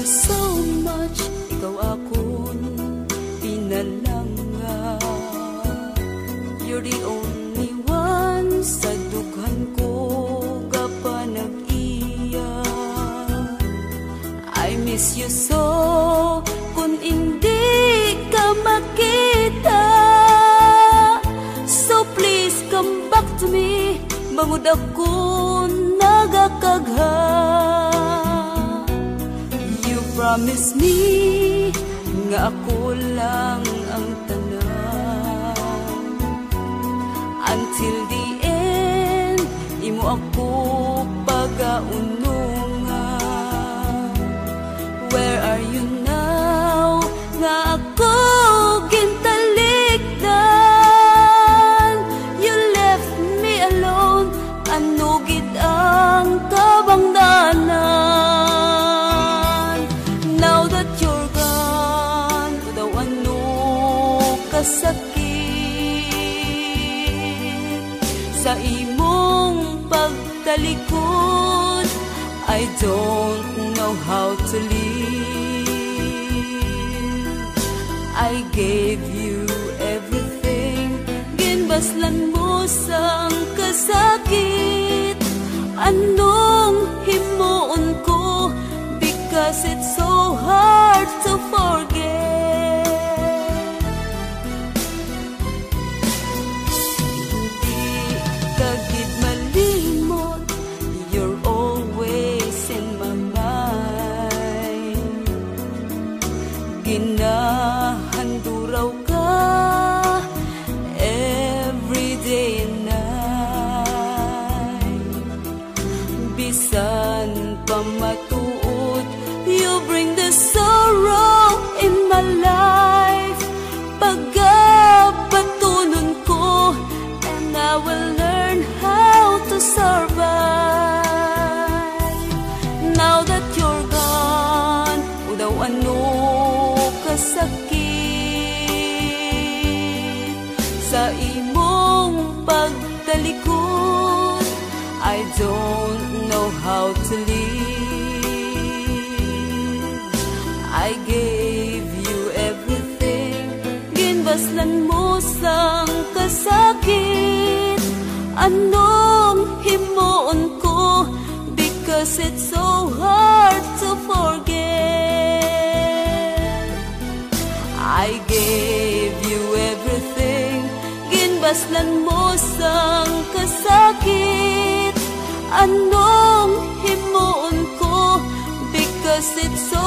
you so much. Ikaw akong pinalanga. You're the only one sa dughan ko gapa nag-iya. I miss you so kung hindi ka makita. So please come back to me. Bangod ako nagakagha. You promise me nga ako lang ang tanan. Until the end, imo ako pagaunungan. Where are you now? Nga ako gintalikdan. You left me alone. Ano gid ang kabangdanan? Now that you're gone, daw ano kasakit sa imong pagtalikod. I don't know how to live. I gave you everything. Ginbaslan mo sang kasakit. Anong himuon ko? Because it's so hard to forget. Di ka gid malimot. You're always in my mind. Ginahanduraw ka every day and night. Bisan pa matuod, you bring the sorrow in my life. Pagabatunon ko, and I will learn how to survive. Now that you're gone, daw ano kasakit sa imong pagtalikod. I don't know how to live. I gave you everything. Ginbaslan mo sang kasakit. Anong himuon ko? Because it's so hard to forget. I gave you everything. Ginbaslan mo sang kasakit. Anong himuon ko? Because it's so